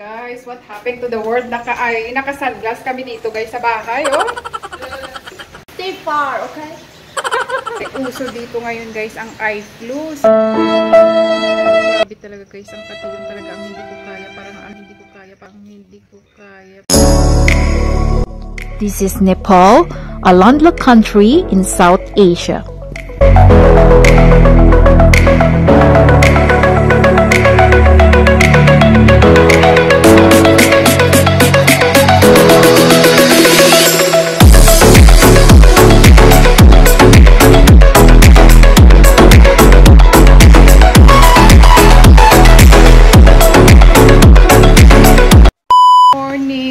Guys, what happened to the world? Naka-sunglass kami dito guys sa bahay, oh. Stay far, okay? Uso dito ngayon guys ang eye flu. Grabe talaga guys, ang katulong talaga ang hindi ko kaya. Parang hindi ko kaya. This is Nepal, a landlocked country in South Asia.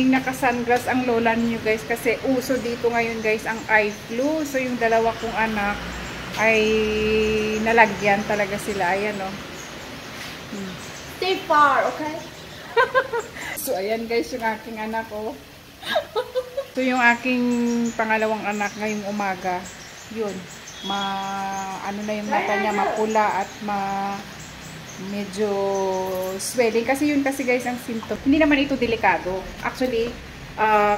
Naka-sunglass ang lola niyo guys kasi uso dito ngayon guys ang eye flu. So yung dalawa kong anak ay nalagyan talaga sila. Ayan o. Stay far, okay? So ayan guys yung aking anak o. So yung aking pangalawang anak ngayong umaga, yun, ano na yung mata niya, mapula at medyo swelling kasi yun kasi guys ang symptom. Hindi naman ito delikado. Actually,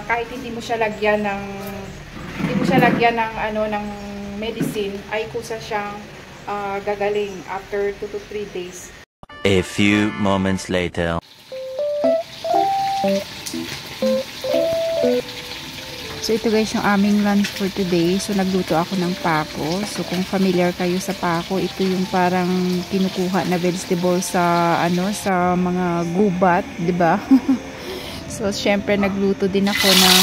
kahit hindi mo siya lagyan ng ng medicine, ay kusa siyang gagaling after 2 to 3 days. A few moments later. So ito guys yung aming lunch for today. So nagluto ako ng pako. So kung familiar kayo sa pako, ito yung parang kinukuha na vegetable sa sa mga gubat, 'di ba? So syempre nagluto din ako ng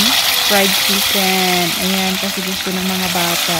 fried chicken. Ayan kasi gusto ng mga bata.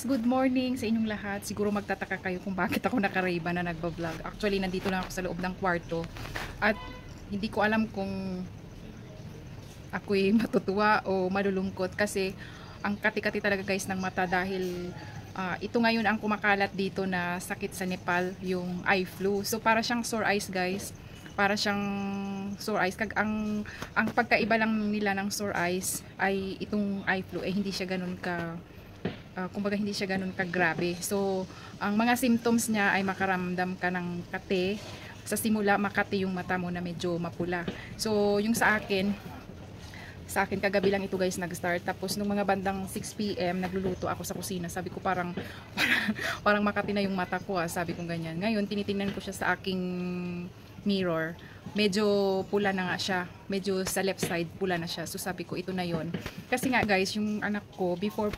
Good morning sa inyong lahat. Siguro magtataka kayo kung bakit ako naka-Ray-Ban na nagba-vlog. Actually, nandito lang ako sa loob ng kwarto at hindi ko alam kung ako'y matutuwa o malulungkot kasi ang kati-kati talaga guys ng mata dahil ito ngayon ang kumakalat dito na sakit sa Nepal, yung eye flu. So para siyang sore eyes guys. Para siyang sore eyes. Ang pagkaiba lang nila ng sore eyes ay itong eye flu hindi siya ganun kumbaga hindi siya ganun kagrabe. So, ang mga symptoms niya ay makaramdam ka ng kate. Sa simula, makate yung mata mo na medyo mapula. So, yung sa akin kagabi lang ito guys nag-start. Tapos, nung mga bandang 6 PM, nagluluto ako sa kusina. Sabi ko parang makati na yung mata ko sabi ko ganyan. Ngayon, tinitingnan ko siya sa aking mirror. Medyo pula na nga siya. Medyo sa left side pula na siya. So sabi ko ito na yon. Kasi nga guys, yung anak ko before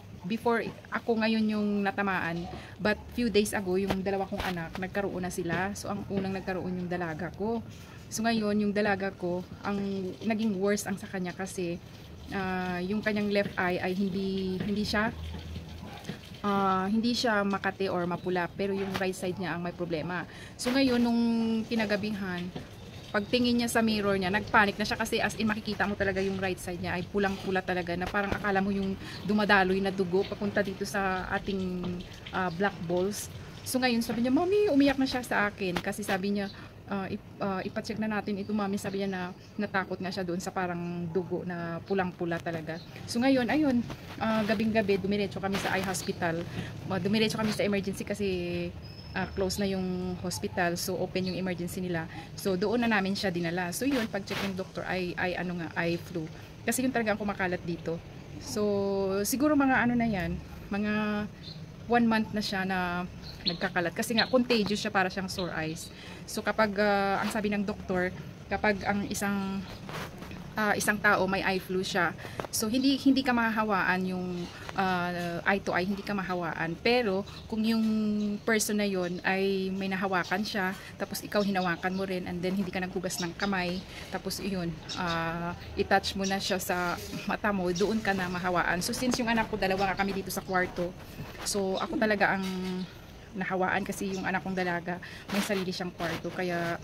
ako ngayon yung natamaan, but few days ago yung dalawa kong anak nagkaroon na sila. So ang unang nagkaroon yung dalaga ko. So ngayon yung dalaga ko ang naging worse ang sa kanya kasi yung kanyang left eye ay hindi siya makate or mapula, pero yung right side niya ang may problema. So ngayon nung kinagabihan, pagtingin niya sa mirror niya, nagpanic na siya kasi as in makikita mo talaga yung right side niya ay pulang-pula talaga na parang akala mo yung dumadaloy na dugo papunta dito sa ating black balls. So ngayon sabi niya, "Mommy, umiyak na siya sa akin." Kasi sabi niya, ipacheck na natin ito, Mommy. Sabi niya na natakot nga siya doon sa parang dugo na pulang-pula talaga. So ngayon, ayun, gabing-gabi dumiretso kami sa eye hospital. Dumiretso kami sa emergency kasi close na yung hospital, so open yung emergency nila. So doon na namin siya dinala. So yun, pag check ng doktor ay ano nga, ay flu. Kasi yun talaga ang kumakalat dito. So siguro mga ano na yan, mga 1 month na siya na nagkakalat. Kasi nga contagious siya, para siyang sore eyes. So kapag ang sabi ng doktor, kapag ang isang tao may eye flu siya, so hindi ka mahahawaan yung eye to eye, hindi ka mahawaan. Pero kung yung person na yon ay may nahawakan siya, tapos ikaw hinawakan mo rin, and then hindi ka naghugas ng kamay, tapos yun, i-touch mo na siya sa mata mo, doon ka na mahawaan. So since yung anak ko, dalawa nga kami dito sa kwarto, so ako talaga ang nahawaan, kasi yung anak kong dalaga may sarili siyang kwarto, kaya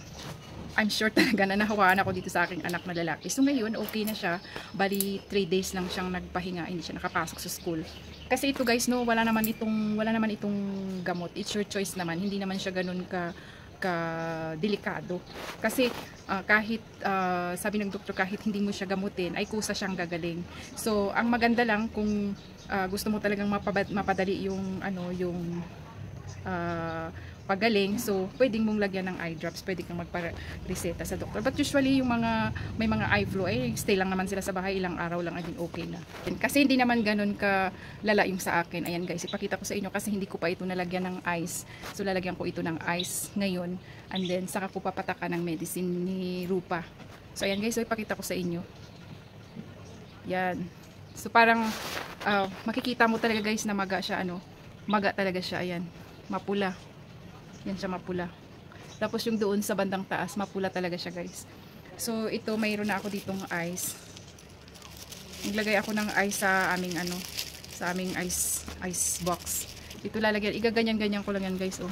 I'm sure talaga na nahawaan ako dito sa aking anak na lalaki. So ngayon, okay na siya. Bali, 3 days lang siyang nagpahinga. Hindi siya nakapasok sa school. Kasi ito guys, no, wala naman itong gamot. It's your choice naman. Hindi naman siya ganun ka delikado. Kasi kahit sabi ng doktor, kahit hindi mo siya gamutin, ay kusa siyang gagaling. So ang maganda lang kung gusto mo talagang mapadali yung pagaling, so pwedeng mong lagyan ng eye drops, pwede kang magpa-reseta sa doktor. But usually yung may mga eye flu, stay lang naman sila sa bahay, ilang araw lang, ay okay na. Kasi hindi naman ganun ka lala yung sa akin. Ayan guys, ipakita ko sa inyo, kasi hindi ko pa ito nalagyan ng ice. So lalagyan ko ito ng ice ngayon, and then saka ko papatakan ng medicine ni Rupa. So ayan guys, so ipakita ko sa inyo. Yan. So parang makikita mo talaga guys na maga siya, maga talaga siya. Ayan, mapula. Yan siya, mapula. Tapos yung doon sa bandang taas, mapula talaga siya guys. So ito, mayroon na ako ditong ice. Naglagay ako ng ice sa aming ice box. Ito lalagyan, igaganyan-ganyan ko lang yan guys, oh.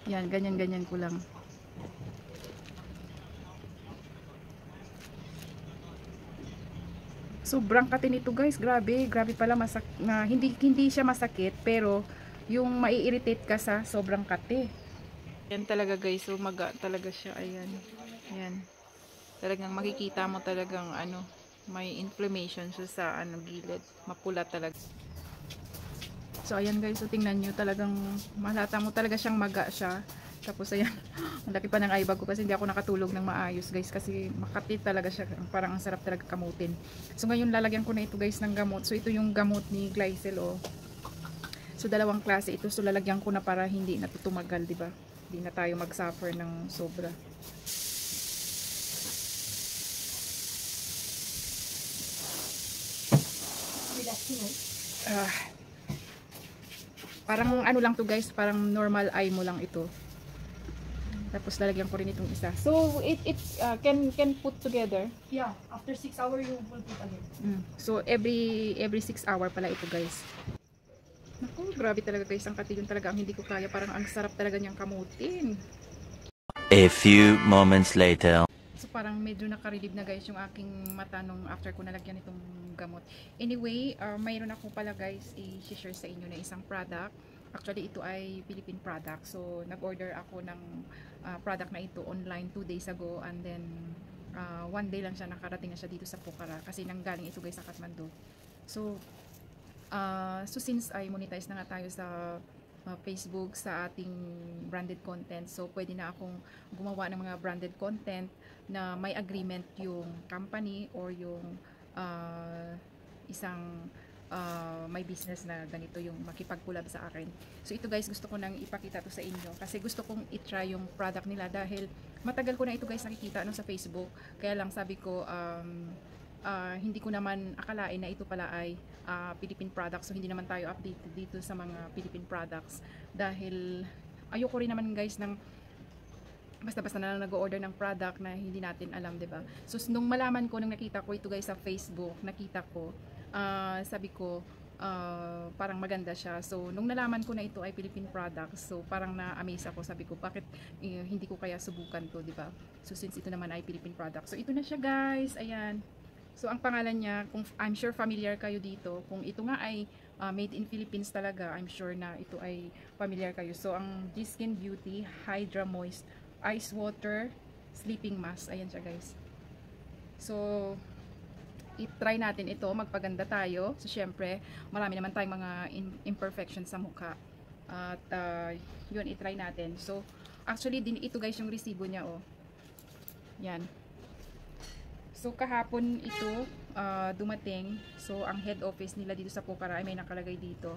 Yan, ganyan-ganyan ko lang. Sobrang katin ito guys, grabe pala, hindi siya masakit, pero yung mai-irritate ka sa sobrang kate. Yan talaga guys, so maga talaga siya. Ayan. Yan. Talagang makikita mo talagang may inflammation siya sa gilid. Mapula talaga. So ayan guys, so tingnan nyo, talagang malata mo talaga siyang maga siya. Tapos ayan, ang laki pa ng eye bag ko kasi hindi ako nakatulog ng maayos guys, kasi makati talaga siya, parang ang sarap talaga kamutin. So ngayon lalagyan ko na ito guys ng gamot. So ito yung gamot ni Glycel, oh. So dalawang klase ito, so lalagyan ko na para hindi na tumagal, di ba? Hindi na tayo mag-suffer ng sobra. Parang lang to guys, parang normal eye mo lang ito. Tapos lalagyan ko rin itong isa. So it can put together. Yeah, after 6 hours you will put again. So every 6 hour pala ito guys. Naku, grabe talaga guys, ang kati yun talaga ang hindi ko kaya. Parang ang sarap talaga niyang kamutin. A few moments later. So parang medyo nakarelieve na guys yung aking mata nung after ko nalagyan itong gamot. Anyway, mayroon ako pala guys i-share sa inyo na isang product. Actually ito ay Philippine product. So nag-order ako ng product na ito online 2 days ago, and then 1 day lang siya, nakarating na siya dito sa Pokhara kasi nanggaling ito guys sa Kathmandu. So since ay monetize na nga tayo sa Facebook sa ating branded content, so pwede na akong gumawa ng mga branded content na may agreement yung company or yung isang may business na ganito yung makipag-collab sa akin. So ito guys, gusto ko nang ipakita to sa inyo kasi gusto kong i-try yung product nila dahil matagal ko na ito guys nakikita sa Facebook. Kaya lang sabi ko hindi ko naman akalain na ito pala ay Philippine products. So hindi naman tayo updated dito sa mga Philippine products dahil ayoko rin naman guys ng basta-basta na lang nag-order ng product na hindi natin alam, 'di ba? So nung malaman ko, nung nakita ko ito guys sa Facebook, nakita ko, sabi ko parang maganda siya. So nung nalaman ko na ito ay Philippine products, so parang na-amaze ako. Sabi ko, bakit hindi ko kaya subukan to, 'di ba? So since ito naman ay Philippine products. So ito na siya guys. Ayan. So ang pangalan niya, kung I'm sure familiar kayo dito, kung ito nga ay made in Philippines talaga, I'm sure na ito ay familiar kayo. So ang G-Skin Beauty Hydra Moist Ice Water Sleeping Mask. Ayan siya guys. So i-try natin ito, magpaganda tayo. So syempre, marami naman tayong mga imperfections sa mukha. At yun, itry natin. So actually din ito guys yung resibo niya, oh. Yan. So kahapon ito dumating. So ang head office nila dito sa Pokhara ay may nakalagay dito.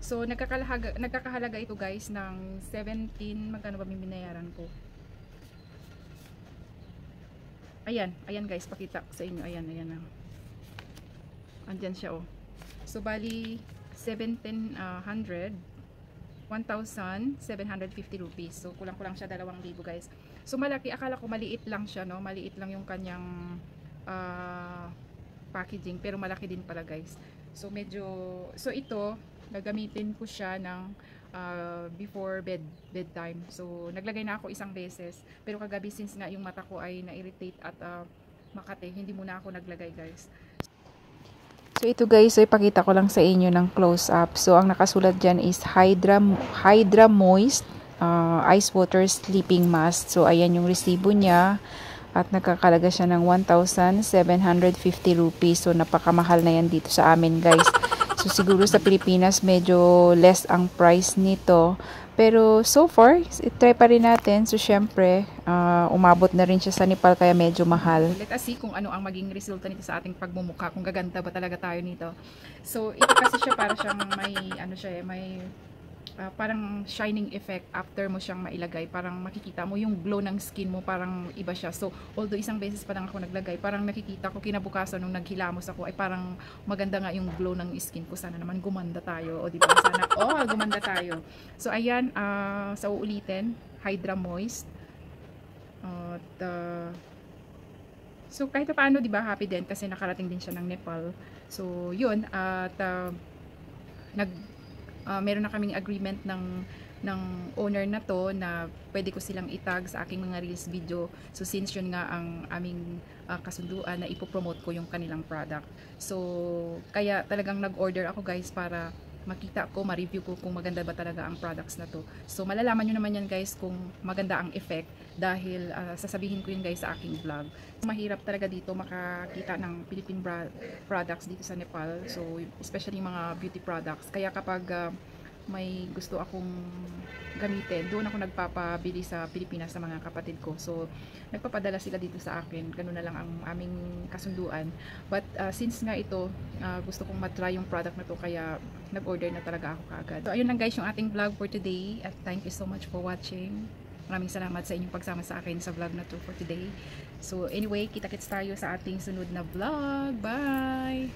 So nagkakahalaga ito guys ng 17, magkano ba binayaran ko? Ayan guys, pakita ko sa inyo. Ayan na. Andyan siya, oh. So bali 1,750 rupees. So kulang-kulang siya 2,000 guys. So malaki, akala ko maliit lang siya, no? Maliit lang yung kanyang packaging, pero malaki din pala guys. So medyo, so ito gagamitin ko siya ng before bedtime. So naglagay na ako isang beses, pero kagabi since nga yung mata ko ay na-irritate at makate, hindi muna ako naglagay guys. So ito guys, so ipakita ko lang sa inyo ng close up. So ang nakasulat dyan is Hydra Moist Ice Water Sleeping Mask. So ayan yung resibo niya at nakakalaga siya ng 1,750 rupees. So napakamahal na yan dito sa amin guys. So siguro sa Pilipinas medyo less ang price nito. Pero so far, try pa rin natin. So syempre, umabot na rin siya sa Nepal kaya medyo mahal. Let us see kung ano ang maging resulta nito sa ating pagmumukha. Kung gaganda ba talaga tayo nito. So ito kasi siya para siyang may, ano siya, may parang shining effect after mo siyang mailagay. Parang makikita mo yung glow ng skin mo, parang iba siya. So although isang beses pa lang ako naglagay, parang nakikita ko kinabukasan nung naghilamos ako ay parang maganda nga yung glow ng skin ko. Sana naman gumanda tayo, o di ba? Sana gumanda tayo. So ayan, sa uulitin, Hydra Moist. So kahit paano, di ba, happy din kasi nakarating din siya ng Nepal. So yun, at meron na kaming agreement ng owner na to na pwede ko silang itag sa aking mga reels video. So since yun nga ang aming kasunduan na ipopromote ko yung kanilang product. So kaya talagang nag-order ako guys para makita ko, ma-review ko kung maganda ba talaga ang products na to. So malalaman nyo naman yan guys kung maganda ang effect dahil sasabihin ko yun guys sa aking vlog. Mahirap talaga dito makakita ng Philippine products dito sa Nepal. So especially mga beauty products. Kaya kapag may gusto akong gamitin, doon ako nagpapabili sa Pilipinas sa mga kapatid ko. So nagpapadala sila dito sa akin. Ganun na lang ang aming kasunduan. But since nga ito, gusto kong matry yung product na to, kaya nag-order na talaga ako kaagad. So ayun lang guys yung ating vlog for today, at thank you so much for watching. Maraming salamat sa inyong pagsama sa akin sa vlog na to for today. So anyway, kita-kits tayo sa ating sunod na vlog. Bye!